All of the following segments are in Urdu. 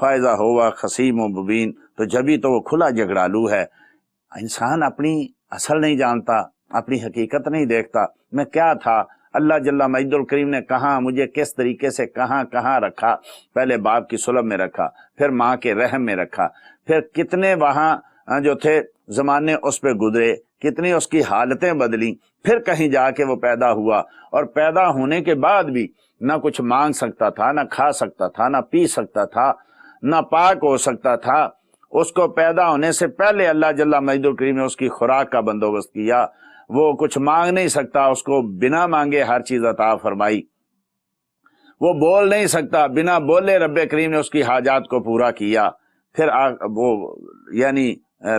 فائزہ ہوا خصیم و مبین، تو جبھی تو وہ کھلا جھگڑالو ہے۔ انسان اپنی اصل نہیں جانتا، اپنی حقیقت نہیں دیکھتا، میں کیا تھا، اللہ جل مجد الکریم نے کہاں مجھے کس طریقے سے کہاں رکھا، پہلے باپ کی صلب میں رکھا، پھر ماں کے رحم میں رکھا، پھر کتنے وہاں جو تھے زمانے اس پہ گزرے، کتنی اس کی حالتیں بدلی، پھر کہیں جا کے وہ پیدا ہوا، اور پیدا ہونے کے بعد بھی نہ کچھ مانگ سکتا تھا، نہ کھا سکتا تھا، نہ پی سکتا تھا، نہ پاک ہو سکتا تھا۔ اس کو پیدا ہونے سے پہلے اللہ جل مجد الکریم نے اس کی خوراک کا بندوبست کیا، وہ کچھ مانگ نہیں سکتا، اس کو بنا مانگے ہر چیز عطا فرمائی، وہ بول نہیں سکتا، بنا بولے رب کریم نے اس کی حاجات کو پورا کیا۔ پھر وہ یعنی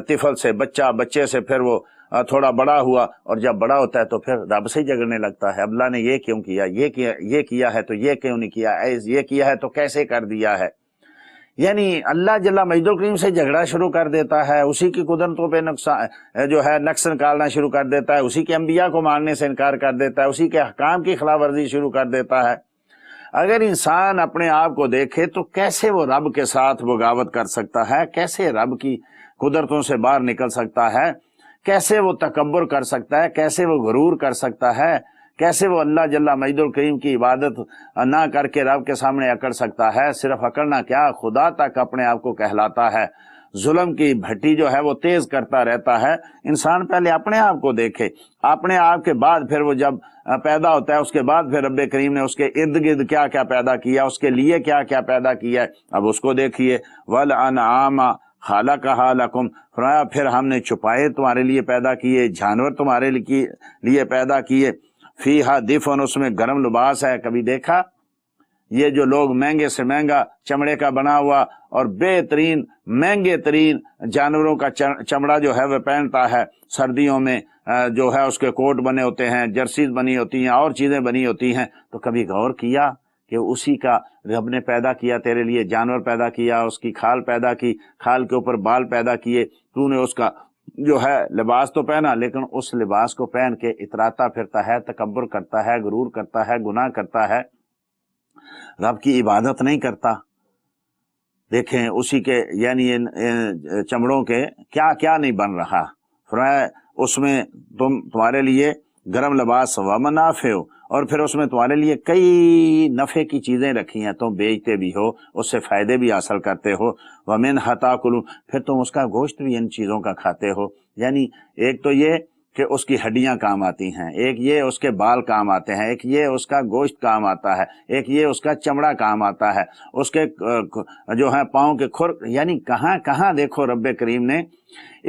طفل سے بچے سے پھر وہ تھوڑا بڑا ہوا، اور جب بڑا ہوتا ہے تو پھر رب سے جھگڑنے لگتا ہے، اللہ نے یہ کیوں کیا، یہ کیا ہے تو یہ کیوں نہیں کیا، یہ کیا ہے تو کیسے کر دیا ہے، یعنی اللہ جل مجد الکریم سے جھگڑا شروع کر دیتا ہے، اسی کی قدرتوں پہ نقص نکالنا شروع کر دیتا ہے، اسی کے انبیاء کو ماننے سے انکار کر دیتا ہے، اسی کے احکام کی خلاف ورزی شروع کر دیتا ہے۔ اگر انسان اپنے آپ کو دیکھے تو کیسے وہ رب کے ساتھ بغاوت کر سکتا ہے، کیسے رب کی قدرتوں سے باہر نکل سکتا ہے، کیسے وہ تکبر کر سکتا ہے، کیسے وہ غرور کر سکتا ہے، کیسے وہ اللہ جل مجد الکریم کی عبادت نہ کر کے رب کے سامنے اکڑ سکتا ہے، صرف اکڑنا کیا، خدا تک اپنے آپ کو کہلاتا ہے، ظلم کی بھٹی جو ہے وہ تیز کرتا رہتا ہے۔ انسان پہلے اپنے آپ کو دیکھے، اپنے آپ کے بعد پھر وہ جب پیدا ہوتا ہے اس کے بعد پھر رب کریم نے اس کے ارد گرد کیا کیا پیدا کیا، اس کے لیے کیا کیا پیدا کیا ہے، اب اس کو دیکھیے۔ وَالْأَنْعَامَ خَلَقَهَا لَكُمْ، فرمایا پھر ہم نے چوپائے تمہارے لیے پیدا کیے، جانور تمہارے لیے پیدا کیے، فیہا دفن، اس میں گرم لباس ہے۔ کبھی دیکھا یہ جو لوگ مہنگے سے مہنگا چمڑے کا بنا ہوا اور بہترین مہنگے ترین جانوروں کا چمڑا جو ہے وہ پہنتا ہے، سردیوں میں جو ہے اس کے کوٹ بنے ہوتے ہیں، جرسیز بنی ہوتی ہیں، اور چیزیں بنی ہوتی ہیں، تو کبھی غور کیا کہ اسی کا رب نے پیدا کیا تیرے لیے، جانور پیدا کیا، اس کی کھال پیدا کی، کھال کے اوپر بال پیدا کیے، تو نے اس کا جو ہے لباس تو پہنا، لیکن اس لباس کو پہن کے اتراتا پھرتا ہے، تکبر کرتا ہے، غرور کرتا ہے، گناہ کرتا ہے، رب کی عبادت نہیں کرتا۔ دیکھیں اسی کے یعنی چمڑوں کے کیا کیا نہیں بن رہا، فرمایا اس میں تمہارے لیے گرم لباس ومنافع، اور پھر اس میں تمہارے لیے کئی نفع کی چیزیں رکھی ہیں، تم بیچتے بھی ہو، اس سے فائدے بھی حاصل کرتے ہو، ومنھا تاکلون، پھر تم اس کا گوشت بھی ان چیزوں کا کھاتے ہو۔ یعنی ایک تو یہ کہ اس کی ہڈیاں کام آتی ہیں، ایک یہ اس کے بال کام آتے ہیں، ایک یہ اس کا گوشت کام آتا ہے، ایک یہ اس کا چمڑا کام آتا ہے، اس کے جو ہے پاؤں کے کھر، یعنی کہاں کہاں دیکھو رب کریم نے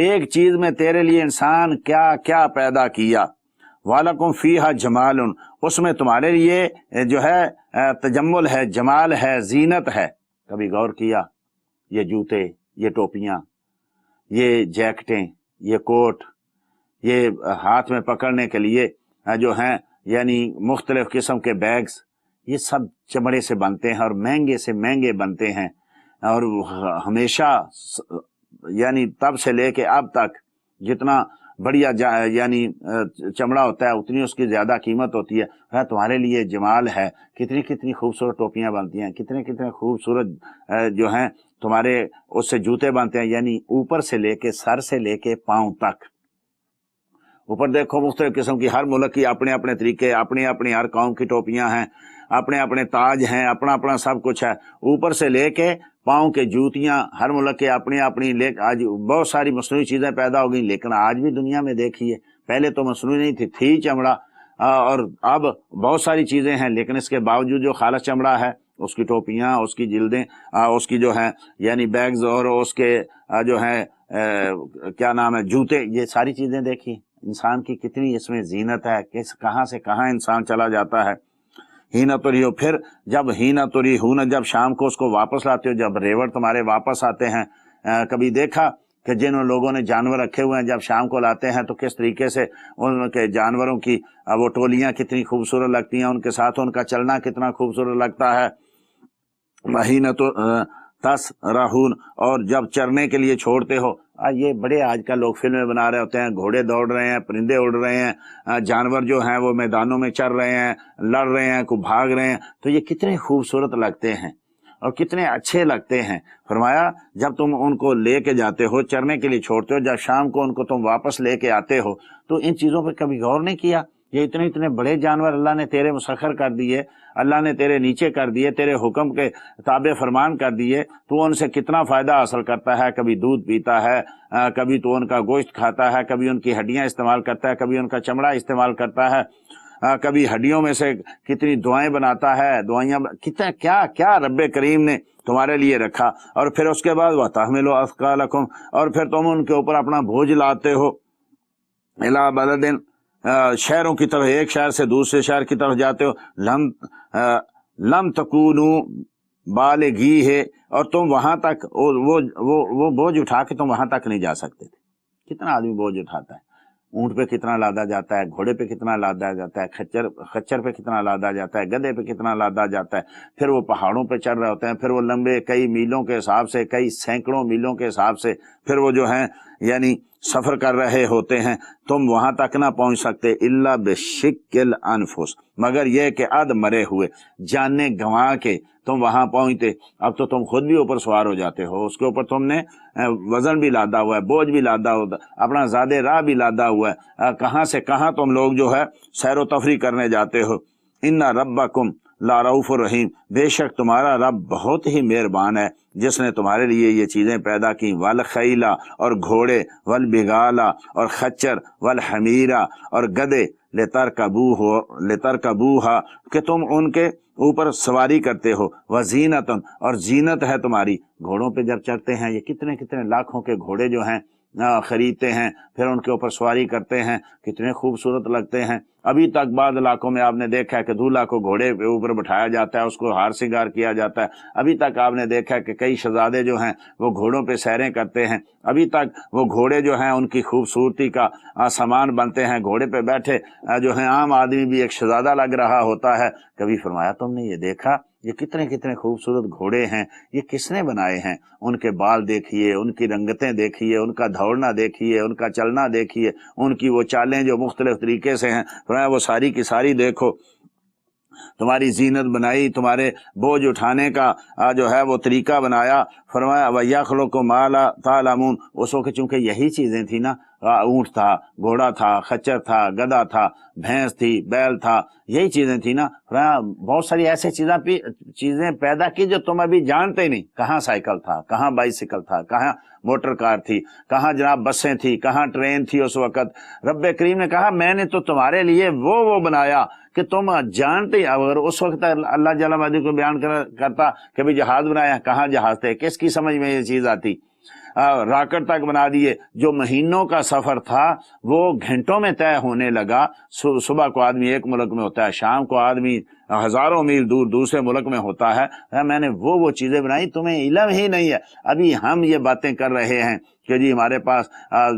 ایک چیز میں تیرے لیے انسان کیا کیا پیدا کیا۔ وَلَكُمْ فِيهَا جَمَالٌ، اس میں تمہارے لیے جو ہے تجمل ہے، جمال ہے، زینت ہے۔ کبھی غور کیا یہ جوتے، یہ ٹوپیاں، یہ جیکٹیں، یہ کوٹ، یہ ہاتھ میں پکڑنے کے لیے جو ہیں یعنی مختلف قسم کے بیگز، یہ سب چمڑے سے بنتے ہیں اور مہنگے سے مہنگے بنتے ہیں، اور ہمیشہ یعنی تب سے لے کے اب تک جتنا بڑھیا یعنی چمڑا ہوتا ہے اتنی اس کی زیادہ قیمت ہوتی ہے۔ تمہارے لیے جمال ہے، کتنی کتنی خوبصورت ٹوپیاں بنتی ہیں، کتنے کتنے خوبصورت جو ہیں تمہارے اس سے جوتے بنتے ہیں، یعنی اوپر سے لے کے سر سے لے کے پاؤں تک۔ اوپر دیکھو مختلف قسم کی، ہر ملک کی اپنے اپنے طریقے، اپنی اپنی ہر قوم کی ٹوپیاں ہیں، اپنے اپنے تاج ہیں، اپنا اپنا سب کچھ ہے، اوپر سے لے کے پاؤں کے جوتیاں، ہر ملک کے اپنی اپنی، آج بہت ساری مصنوعی چیزیں پیدا ہو گئیں، لیکن آج بھی دنیا میں دیکھیے، پہلے تو مصنوعی نہیں تھی چمڑا، اور اب بہت ساری چیزیں ہیں، لیکن اس کے باوجود جو خالص چمڑا ہے، اس کی ٹوپیاں، اس کی جلدیں، اس کی جو ہیں یعنی بیگز، اور اس کے جو ہیں کیا نام ہے جوتے، یہ ساری چیزیں دیکھیے انسان کی کتنی اس میں زینت ہے، کہاں سے کہاں انسان چلا جاتا ہے۔ ہینا توری ہو، پھر جب ہینا توری ہوں، جب شام کو اس کو واپس لاتے ہو، جب ریوڑ تمہارے واپس آتے ہیں، کبھی دیکھا کہ جن لوگوں نے جانور رکھے ہوئے ہیں جب شام کو لاتے ہیں تو کس طریقے سے ان کے جانوروں کی وہ ٹولیاں کتنی خوبصورت لگتی ہیں، ان کے ساتھ ان کا چلنا کتنا خوبصورت لگتا ہے۔ مہینہ تو تس راہون، اور جب چرنے کے لیے چھوڑتے ہو، یہ بڑے آج کل لوگ فلمیں بنا رہے ہوتے ہیں، گھوڑے دوڑ رہے ہیں، پرندے اڑ رہے ہیں، جانور جو ہیں وہ میدانوں میں چر رہے ہیں، لڑ رہے ہیں، کو بھاگ رہے ہیں، تو یہ کتنے خوبصورت لگتے ہیں۔ اور کتنے اچھے لگتے ہیں۔ فرمایا جب تم ان کو لے کے جاتے ہو، چرنے کے لیے چھوڑتے ہو، جب شام کو ان کو تم واپس لے کے آتے ہو، تو ان چیزوں پہ کبھی غور نہیں کیا؟ یہ اتنے اتنے بڑے جانور اللہ نے تیرے مسخر کر دیے، اللہ نے تیرے نیچے کر دیے، تیرے حکم کے تابع فرمان کر دیے، تو ان سے کتنا فائدہ حاصل کرتا ہے، کبھی دودھ پیتا ہے، کبھی تو ان کا گوشت کھاتا ہے، کبھی ان کی ہڈیاں استعمال کرتا ہے، کبھی ان کا چمڑا استعمال کرتا ہے، کبھی ہڈیوں میں سے کتنی دعائیں بناتا ہے، دوائیاں کتنا کیا کیا رب کریم نے تمہارے لیے رکھا۔ اور پھر اس کے بعد وَتَحْمِلُ أَثْقَالَكُمْ، اور پھر تم ان کے اوپر اپنا بوجھ لاتے ہو، إِلَىٰ بَلَدٍ، شہروں کی طرف، ایک شہر سے دوسرے شہر کی طرف جاتے ہو، لم تکونوا بالغی ہے، اور تم وہاں تک وہ بوجھ اٹھا کے تم وہاں تک نہیں جا سکتے تھے۔ کتنا آدمی بوجھ اٹھاتا ہے، اونٹ پہ کتنا لادا جاتا ہے، گھوڑے پہ کتنا لادا جاتا ہے، خچر پہ کتنا لادا جاتا ہے، گدھے پہ کتنا لادا جاتا ہے، پھر وہ پہاڑوں پہ چڑھ رہے ہوتے ہیں، پھر وہ لمبے کئی میلوں کے حساب سے، کئی سینکڑوں میلوں کے حساب سے پھر وہ جو ہیں یعنی سفر کر رہے ہوتے ہیں، تم وہاں تک نہ پہنچ سکتے الا بشق الانفس، مگر یہ کہ اد مرے ہوئے جانے گنوا کے تم وہاں پہنچتے۔ اب تو تم خود بھی اوپر سوار ہو جاتے ہو، اس کے اوپر تم نے وزن بھی لادا ہوا ہے، بوجھ بھی لادا ہوا ہے، اپنا زیادہ راہ بھی لادا ہوا ہے، کہاں سے کہاں تم لوگ جو ہے سیر و تفریح کرنے جاتے ہو۔ ان ربکم لا رؤوف الرحیم، بے شک تمہارا رب بہت ہی مہربان ہے جس نے تمہارے لیے یہ چیزیں پیدا کی، والخیلا، اور گھوڑے، والبغالا، اور خچر، والحمیرا، اور گدے، لترکبوہا، کہ تم ان کے اوپر سواری کرتے ہو، وزینتن، اور زینت ہے تمہاری۔ گھوڑوں پہ جب چڑھتے ہیں، یہ کتنے کتنے لاکھوں کے گھوڑے جو ہیں خریدتے ہیں، پھر ان کے اوپر سواری کرتے ہیں، کتنے خوبصورت لگتے ہیں۔ ابھی تک بعض علاقوں میں آپ نے دیکھا ہے کہ دولہا کو گھوڑے پہ اوپر بٹھایا جاتا ہے، اس کو ہار سنگار کیا جاتا ہے۔ ابھی تک آپ نے دیکھا ہے کہ کئی شہزادے جو ہیں وہ گھوڑوں پہ سیریں کرتے ہیں۔ ابھی تک وہ گھوڑے جو ہیں ان کی خوبصورتی کا سامان بنتے ہیں، گھوڑے پہ بیٹھے جو ہیں عام آدمی بھی ایک شہزادہ لگ رہا ہوتا ہے۔ کبھی فرمایا تم نے یہ دیکھا یہ کتنے کتنے خوبصورت گھوڑے ہیں، یہ کس نے بنائے ہیں؟ ان کے بال دیکھیے، ان کی رنگتیں دیکھیے، ان کا دوڑنا دیکھیے، ان کا چلنا دیکھیے، ان کی وہ چالیں جو مختلف طریقے سے ہیں، فرمایا وہ ساری کی ساری دیکھو۔ تمہاری زینت بنائی، تمہارے بوجھ اٹھانے کا جو ہے وہ طریقہ بنایا۔ فرمایا وَيَخْلُقُ مَا لَا تَعْلَمُونَ، اس وقت چونکہ یہی چیزیں تھیں نا، اونٹ تھا، گھوڑا تھا، خچر تھا، گدھا تھا، بھینس تھی، بیل تھا، یہی چیزیں تھیں نا۔ بہت ساری ایسی چیزیں پیدا کی جو تم ابھی جانتے نہیں، کہاں سائیکل تھا، کہاں بائیسیکل تھا، کہاں موٹر کار تھی، کہاں جناب بسیں تھی، کہاں ٹرین تھی اس وقت۔ رب کریم نے کہا میں نے تو تمہارے لیے وہ بنایا کہ تم جانتے۔ اگر اس وقت اللہ جل مجدہ کو بیان کرتا کہ بھی جہاز بنایا، کہاں جہاز تھے، کس کی سمجھ میں یہ چیز آتی؟ راکٹ تک بنا دیے، جو مہینوں کا سفر تھا وہ گھنٹوں میں طے ہونے لگا۔ صبح کو آدمی ایک ملک میں ہوتا ہے، شام کو آدمی ہزاروں میل دور دوسرے ملک میں ہوتا ہے۔ میں نے وہ چیزیں بنائی، تمہیں علم ہی نہیں ہے۔ ابھی ہم یہ باتیں کر رہے ہیں کہ جی ہمارے پاس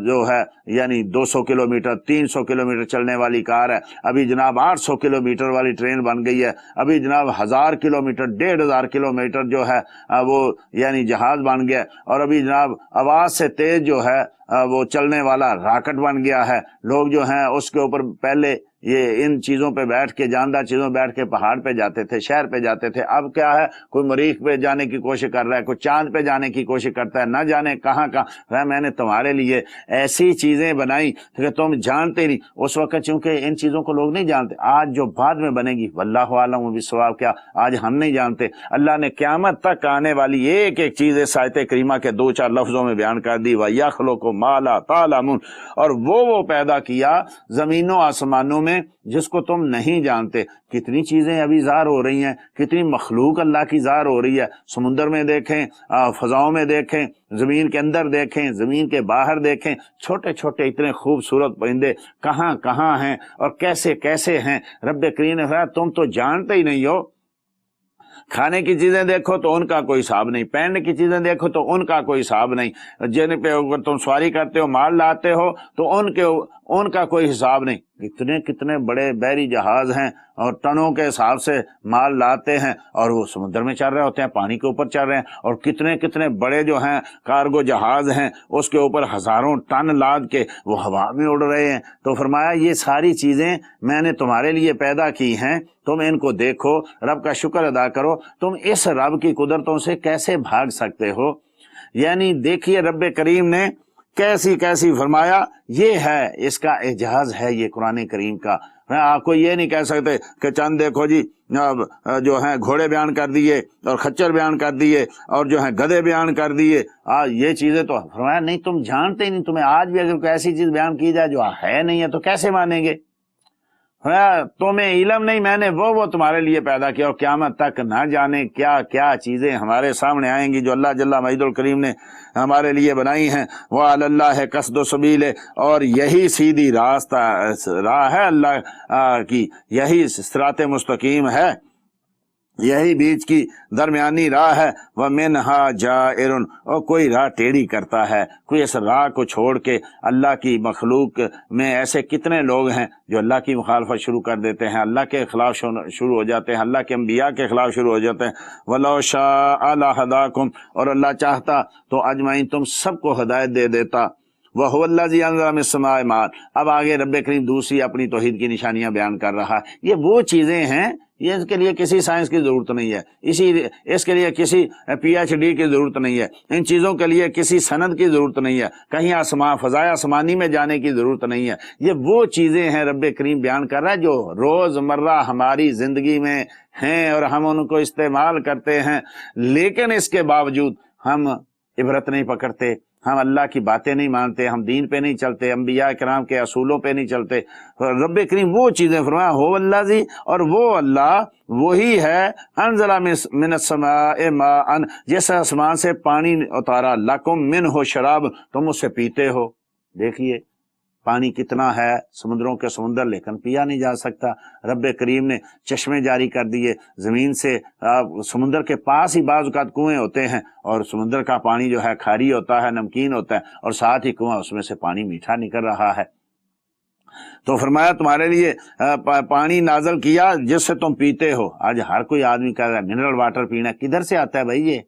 جو ہے یعنی 200 کلومیٹر 300 کلومیٹر چلنے والی کار ہے، ابھی جناب 800 کلومیٹر والی ٹرین بن گئی ہے، ابھی جناب 1000 کلومیٹر 1500 کلومیٹر جو ہے وہ یعنی جہاز بن گیا، اور ابھی جناب آواز سے تیز جو ہے وہ چلنے والا راکٹ بن گیا ہے۔ لوگ جو ہیں اس کے اوپر پہلے یہ ان چیزوں پہ بیٹھ کے، جاندار چیزوں پہ بیٹھ کے پہاڑ پہ جاتے تھے، شہر پہ جاتے تھے۔ اب کیا ہے، کوئی مریخ پہ جانے کی کوشش کر رہا ہے، کوئی چاند پہ جانے کی کوشش کرتا ہے، نہ جانے کہاں کہاں۔ میں نے تمہارے لیے ایسی چیزیں بنائی کہ تم جانتے نہیں۔ اس وقت چونکہ ان چیزوں کو لوگ نہیں جانتے، آج جو بعد میں بنے گی واللہ عالم بالصواب، کیا آج ہم نہیں جانتے؟ اللہ نے قیامت تک آنے والی ایک ایک چیز اس آیت کریمہ کے 2-4 لفظوں میں بیان کر دی۔ وَيَخْلُقُ مَا لَا تَعْلَمُونَ، اور وہ پیدا کیا زمینوں آسمانوں میں جس کو تم نہیں جانتے۔ کتنی چیزیں ابھی ظاہر ہو رہی ہیں، کتنی مخلوق اللہ کی ظاہر ہو رہی ہے۔ سمندر میں دیکھیں، فضاؤں میں دیکھیں، زمین کے اندر دیکھیں، زمین کے باہر دیکھیں، چھوٹے چھوٹے اتنے خوبصورت پرندے کہاں کہاں ہیں اور کیسے کیسے ہیں۔ رب کریم نے کہا تم تو جانتے ہی نہیں ہو۔ کھانے کی چیزیں دیکھو تو ان کا کوئی حساب نہیں، پہننے کی چیزیں دیکھو تو ان کا کوئی حساب نہیں، جن پہ اگر تم سواری کرتے ہو، مال لاتے ہو تو ان کا کوئی حساب نہیں۔ کتنے کتنے بڑے بحری جہاز ہیں اور ٹنوں کے حساب سے مال لاتے ہیں اور وہ سمندر میں چل رہے ہوتے ہیں، پانی کے اوپر چل رہے ہیں، اور کتنے کتنے بڑے جو ہیں کارگو جہاز ہیں اس کے اوپر ہزاروں ٹن لاد کے وہ ہوا میں اڑ رہے ہیں۔ تو فرمایا یہ ساری چیزیں میں نے تمہارے لیے پیدا کی ہیں، تم ان کو دیکھو، رب کا شکر ادا کرو۔ تم اس رب کی قدرتوں سے کیسے بھاگ سکتے ہو؟ یعنی دیکھیے رب کریم نے کیسی کیسی فرمایا، یہ ہے اس کا اعجاز ہے یہ قرآن کریم کا۔ آپ کو یہ نہیں کہہ سکتے کہ چند دیکھو جی جو ہیں گھوڑے بیان کر دیے اور خچر بیان کر دیے اور جو ہیں گدھے بیان کر دیے، یہ چیزیں تو فرمایا نہیں تم جانتے نہیں، تمہیں آج بھی اگر کوئی ایسی چیز بیان کی جائے جو ہے نہیں ہے تو کیسے مانیں گے؟ تمہیں علم نہیں، میں نے وہ تمہارے لیے پیدا کیا، اور قیامت تک نہ جانے کیا کیا چیزیں ہمارے سامنے آئیں گی جو اللہ جل مجید الکریم نے ہمارے لیے بنائی ہیں۔ وَعَلَى اللَّهِ قَصْدُ السَّبِيلِ، اور یہی سیدھی راہ ہے اللہ کی، یہی صراط مستقیم ہے، یہی بیچ کی درمیانی راہ ہے۔ وَمِنْهَا جَائِرٌ، اور کوئی راہ ٹیڑھی کرتا ہے، کوئی اس راہ کو چھوڑ کے اللہ کی مخلوق میں ایسے کتنے لوگ ہیں جو اللہ کی مخالفت شروع کر دیتے ہیں، اللہ کے خلاف شروع ہو جاتے ہیں، اللہ کے انبیاء کے خلاف شروع ہو جاتے ہیں۔ وَلَوْ شَاءَ لَهَدَاكُمْ، اور اللہ چاہتا تو اجمعین تم سب کو ہدایت دے دیتا۔ وَهُوَ الَّذِي أَنزَلَ مِنَ السَّمَاءِ مَاءً، اب آگے رب کریم دوسری اپنی توحید کی نشانیاں بیان کر رہا ہے۔ یہ وہ چیزیں ہیں، یہ اس کے لیے کسی سائنس کی ضرورت نہیں ہے، اس کے لیے کسی پی ایچ ڈی کی ضرورت نہیں ہے، ان چیزوں کے لیے کسی سند کی ضرورت نہیں ہے، کہیں فضائے آسمانی میں جانے کی ضرورت نہیں ہے۔ یہ وہ چیزیں ہیں رب کریم بیان کر رہا ہے جو روز مرہ ہماری زندگی میں ہیں اور ہم ان کو استعمال کرتے ہیں، لیکن اس کے باوجود ہم عبرت نہیں پکڑتے، ہم اللہ کی باتیں نہیں مانتے، ہم دین پہ نہیں چلتے، انبیاء کرام کے اصولوں پہ نہیں چلتے۔ رب کریم وہ چیزیں فرمایا هو الذی، اور وہ اللہ وہی ہے انزل من السماء ماء، جس آسمان سے پانی اتارا، لکم منہ شراب، تم اس سے پیتے ہو۔ دیکھیے پانی کتنا ہے، سمندروں کے سمندر، لیکن پیا نہیں جا سکتا۔ رب کریم نے چشمے جاری کر دیے زمین سے، سمندر کے پاس ہی بعض اوقات کنویں ہوتے ہیں اور سمندر کا پانی جو ہے کھاری ہوتا ہے، نمکین ہوتا ہے، اور ساتھ ہی کنواں اس میں سے پانی میٹھا نکل رہا ہے۔ تو فرمایا تمہارے لیے پانی نازل کیا جس سے تم پیتے ہو۔ آج ہر کوئی آدمی کہہ رہا ہے منرل واٹر پینا، کدھر سے آتا ہے بھائی؟ یہ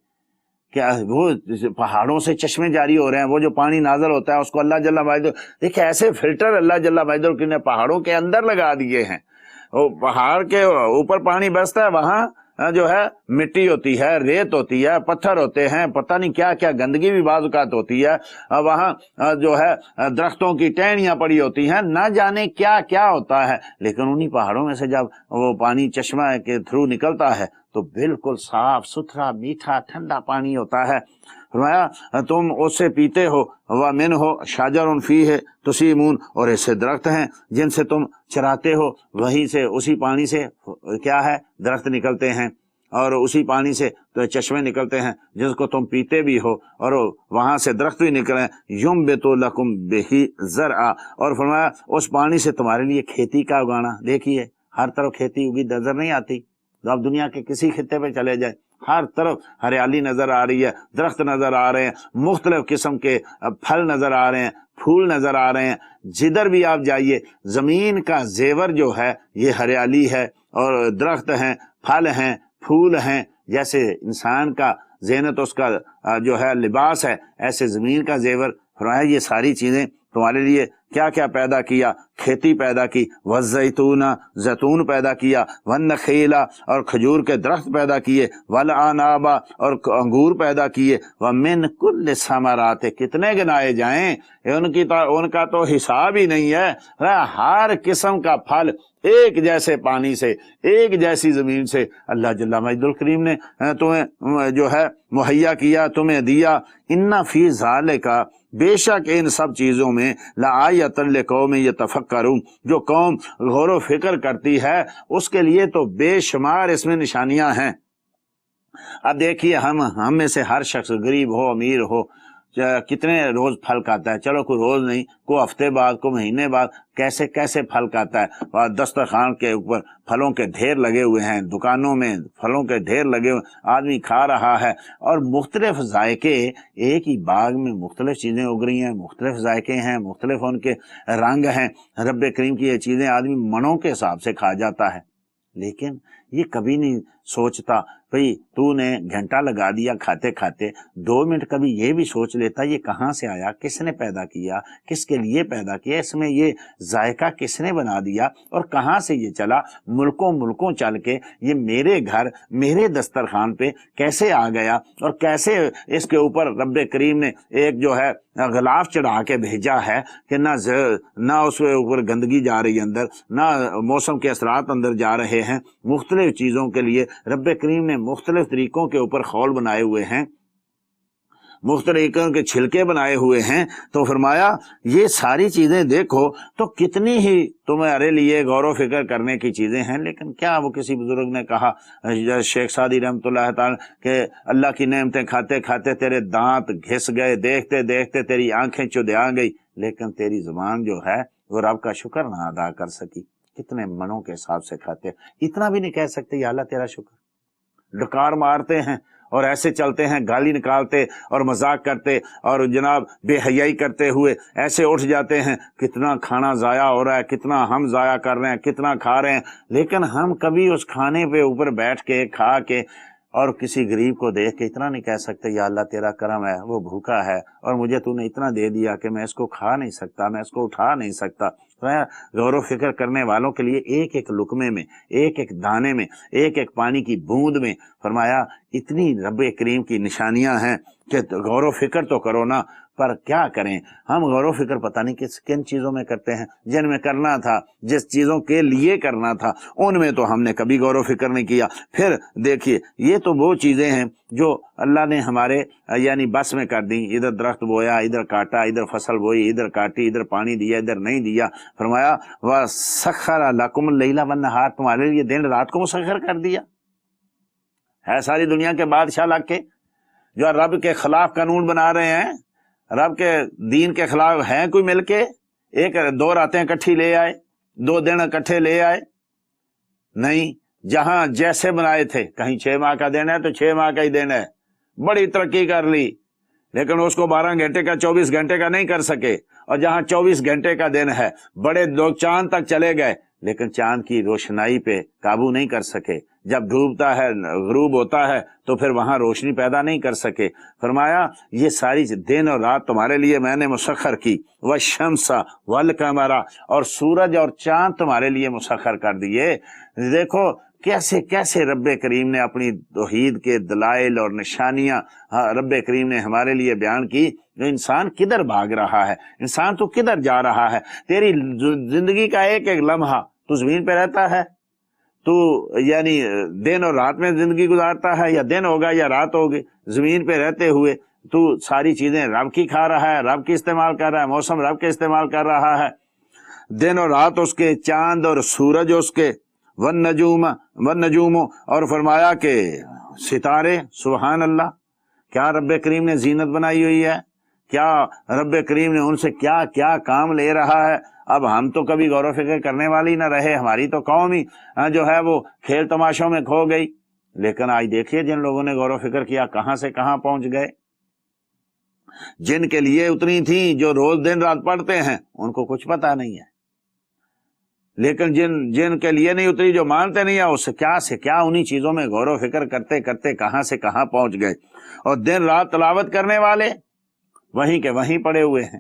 کیا وہ پہاڑوں سے چشمے جاری ہو رہے ہیں، وہ جو پانی نازل ہوتا ہے اس کو اللہ جل وعلا، دیکھیں ایسے فلٹر اللہ جل وعلا نے پہاڑوں کے اندر لگا دیے ہیں۔ وہ پہاڑ کے اوپر پانی برستا ہے، وہاں جو ہے مٹی ہوتی ہے، ریت ہوتی ہے، پتھر ہوتے ہیں، پتہ نہیں کیا کیا گندگی بھی بعض اوقات ہوتی ہے، وہاں جو ہے درختوں کی ٹہنیاں پڑی ہوتی ہیں، نہ جانے کیا کیا ہوتا ہے، لیکن انہی پہاڑوں میں سے جب وہ پانی چشمہ کے تھرو نکلتا ہے تو بالکل صاف ستھرا میٹھا ٹھنڈا پانی ہوتا ہے۔ فرمایا تم اس سے پیتے ہو۔ وَمِنْهُ شَجَرٌ فِيهِ تُسِيمُونَ، اور ایسے درخت ہیں جن سے تم چراتے ہو، وہیں سے اسی پانی سے کیا ہے درخت نکلتے ہیں، اور اسی پانی سے تو چشمے نکلتے ہیں جس کو تم پیتے بھی ہو، اور وہاں سے درخت بھی نکلے۔ يُنبِتُ لَكُمْ بِهِ زَرْعًا، اور فرمایا اس پانی سے تمہارے لیے کھیتی کا اگانا۔ دیکھیے ہر طرف کھیتی اگی نظر نہیں آتی، آپ دنیا کے کسی خطے پہ چلے جائیں، ہر طرف ہریالی نظر آ رہی ہے، درخت نظر آ رہے ہیں، مختلف قسم کے پھل نظر آ رہے ہیں، پھول نظر آ رہے ہیں، جدھر بھی آپ جائیے زمین کا زیور جو ہے یہ ہریالی ہے، اور درخت ہیں، پھل ہیں، پھول ہیں۔ جیسے انسان کا زینت اس کا جو ہے لباس ہے، ایسے زمین کا زیور۔ فرمایا یہ ساری چیزیں تمہارے لیے کیا کیا پیدا کیا، کھیتی پیدا کی، والزیتون، زیتون پیدا کیا، والنخیل، اور کھجور کے درخت پیدا کیے، والعناب، اور انگور پیدا کیے، ومن کل ثمرات، کتنے گنائے جائیں، ان کا تو حساب ہی نہیں ہے۔ ہر قسم کا پھل ایک جیسے پانی سے، ایک جیسی زمین سے اللہ جل مجد الکریم نے تمہیں جو ہے مہیا کیا، تمہیں دیا۔ ان فی ذالک، بے شک ان سب چیزوں میں، لآیۃ لقوم یتفکرون، جو قوم غور و فکر کرتی ہے اس کے لیے تو بے شمار اس میں نشانیاں ہیں۔ اب دیکھیے ہم میں سے ہر شخص غریب ہو امیر ہو، کتنے روز پھل کھاتا ہے، چلو کوئی روز نہیں، کوئی ہفتے بعد، کوئی مہینے بعد، کیسے کیسے پھل کھاتا ہے۔ اور دسترخوان کے اوپر پھلوں کے ڈھیر لگے ہوئے ہیں، دکانوں میں پھلوں کے ڈھیر لگے ہوئے، آدمی کھا رہا ہے، اور مختلف ذائقے، ایک ہی باغ میں مختلف چیزیں اگ رہی ہیں، مختلف ذائقے ہیں، مختلف ان کے رنگ ہیں۔ رب کریم کی یہ چیزیں آدمی منوں کے حساب سے کھا جاتا ہے، لیکن یہ کبھی نہیں سوچتا بھئی تو نے گھنٹہ لگا دیا کھاتے کھاتے، 2 منٹ کبھی یہ بھی سوچ لیتا یہ کہاں سے آیا، کس نے پیدا کیا، کس کے لیے پیدا کیا، اس میں یہ ذائقہ کس نے بنا دیا، اور کہاں سے یہ چلا، ملکوں چل کے یہ میرے گھر میرے دسترخوان پہ کیسے آ گیا، اور کیسے اس کے اوپر رب کریم نے ایک جو ہے غلاف چڑھا کے بھیجا ہے کہ نہ اس کے اوپر گندگی جا رہی ہے اندر، نہ موسم کے اثرات اندر جا رہے ہیں۔ مختلف چیزوں کے لیے رب کریم نے مختلف طریقوں کے اوپر خول بنائے ہوئے ہیں، مختلف طریقوں کے چھلکے بنائے ہوئے ہیں۔ تو فرمایا یہ ساری چیزیں دیکھو تو کتنی ہی تمہارے لیے غور و فکر کرنے کی چیزیں ہیں، لیکن کیا وہ کسی بزرگ نے کہا، شیخ سعدی رحمۃ اللہ تعالی، کہ اللہ کی نعمتیں کھاتے کھاتے تیرے دانت گھس گئے، دیکھتے دیکھتے تیری آنکھیں چدیا گئی، لیکن تیری زبان جو ہے وہ رب کا شکر نہ ادا کر سکی۔ کتنے منوں کے حساب سے کھاتے، اتنا بھی نہیں کہہ سکتے یا اللہ تیرا شکر۔ ڈکار مارتے ہیں اور ایسے چلتے ہیں، گالی نکالتے اور مذاق کرتے اور جناب بے حیائی کرتے ہوئے ایسے اٹھ جاتے ہیں، کتنا کھانا ضائع ہو رہا ہے، کتنا ہم ضائع کر رہے ہیں، کتنا کھا رہے ہیں، لیکن ہم کبھی اس کھانے پہ اوپر بیٹھ کے کھا کے اور کسی غریب کو دیکھ کے اتنا نہیں کہہ سکتے یا اللہ تیرا کرم ہے، وہ بھوکا ہے اور مجھے تو نے اتنا دے دیا کہ میں اس کو کھا نہیں سکتا، میں اس کو اٹھا نہیں سکتا۔ غور و فکر کرنے والوں کے لیے ایک ایک لقمے میں، ایک ایک دانے میں، ایک ایک پانی کی بوند میں فرمایا اتنی رب کریم کی نشانیاں ہیں کہ غور و فکر تو کرو نا۔ پر کیا کریں ہم، غور و فکر پتہ نہیں کن چیزوں میں کرتے ہیں، جن میں کرنا تھا، جس چیزوں کے لیے کرنا تھا ان میں تو ہم نے کبھی غور و فکر نہیں کیا۔ پھر دیکھیے یہ تو وہ چیزیں ہیں جو اللہ نے ہمارے یعنی بس میں کر دی، ادھر درخت بویا، ادھر کاٹا، ادھر فصل بوئی، ادھر کاٹی، ادھر پانی دیا، ادھر نہیں دیا۔ فرمایا وَسَخَّرَ لَكُمُ اللَّيْلَ وَالنَّهَارَ، تمہارے لیے دن رات کو مسخر کر دیا ہے۔ ساری دنیا کے بادشاہ لگ کے جو رب کے خلاف قانون بنا رہے ہیں، رب کے دین کے خلاف ہیں، کوئی مل کے 2 راتیں اکٹھی لے آئے، 2 دن اکٹھے لے آئے؟ نہیں، جہاں جیسے بنائے تھے، کہیں 6 ماہ کا دن ہے تو 6 ماہ کا ہی دن ہے، بڑی ترقی کر لی، لیکن اس کو 12 گھنٹے کا 24 گھنٹے کا نہیں کر سکے۔ اور جہاں 24 گھنٹے کا دن ہے، بڑے لوگ چاند تک چلے گئے، لیکن چاند کی روشنائی پہ قابو نہیں کر سکے۔ جب ڈوبتا ہے، غروب ہوتا ہے، تو پھر وہاں روشنی پیدا نہیں کر سکے۔ فرمایا یہ ساری دن اور رات تمہارے لیے میں نے مسخر کی، والشمس والقمر، اور سورج اور چاند تمہارے لیے مسخر کر دیے۔ دیکھو کیسے کیسے رب کریم نے اپنی توحید کے دلائل اور نشانیاں رب کریم نے ہمارے لیے بیان کی۔ انسان کدھر بھاگ رہا ہے، انسان تو کدھر جا رہا ہے؟ تیری زندگی کا ایک ایک لمحہ تو زمین پہ رہتا ہے، تو یعنی دن اور رات میں زندگی گزارتا ہے، یا دن ہوگا یا رات ہوگی، زمین پہ رہتے ہوئے تو ساری چیزیں رب کی کھا رہا ہے، رب کی استعمال کر رہا ہے، موسم رب کے استعمال کر رہا ہے، دن اور رات اس کے، چاند اور سورج اس کے، والنجوم، اور فرمایا کہ ستارے، سبحان اللہ، کیا رب کریم نے زینت بنائی ہوئی ہے، کیا رب کریم نے ان سے کیا کیا کام لے رہا ہے۔ اب ہم تو کبھی غور و فکر کرنے والی نہ رہے، ہماری تو قوم ہی جو ہے وہ کھیل تماشوں میں کھو گئی، لیکن آج دیکھیے جن لوگوں نے غور و فکر کیا کہاں سے کہاں پہنچ گئے۔ جن کے لیے اتنی تھی، جو روز دن رات پڑھتے ہیں، ان کو کچھ پتہ نہیں ہے، لیکن جن کے لیے نہیں اتری، جو مانتے نہیں ہیں، اس سے کیا انہی چیزوں میں غور و فکر کرتے کرتے کہاں سے کہاں پہنچ گئے۔ اور دن رات تلاوت کرنے والے وہیں کے وہیں پڑے ہوئے ہیں۔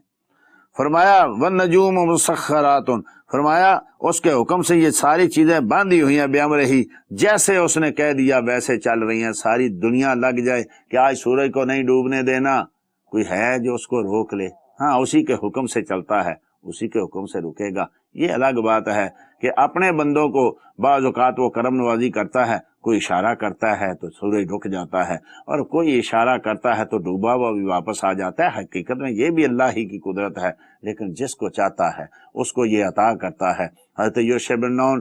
فرمایا والنجوم مسخرات، فرمایا اس کے حکم سے یہ ساری چیزیں باندھی ہوئی ہیں، بِأَمْرِهِ، جیسے اس نے کہہ دیا ویسے چل رہی ہیں۔ ساری دنیا لگ جائے کہ آج سورج کو نہیں ڈوبنے دینا، کوئی ہے جو اس کو روک لے؟ ہاں، اسی کے حکم سے چلتا ہے، اسی کے حکم سے رکے گا۔ یہ الگ بات ہے کہ اپنے بندوں کو بعض اوقات وہ کرم نوازی کرتا ہے، کوئی اشارہ کرتا ہے تو سورج رک جاتا ہے، اور کوئی اشارہ کرتا ہے تو ڈوبا ہوا بھی واپس آ جاتا ہے۔ حقیقت میں یہ بھی اللہ ہی کی قدرت ہے، لیکن جس کو چاہتا ہے اس کو یہ عطا کرتا ہے۔ حضرت یوشع بن نون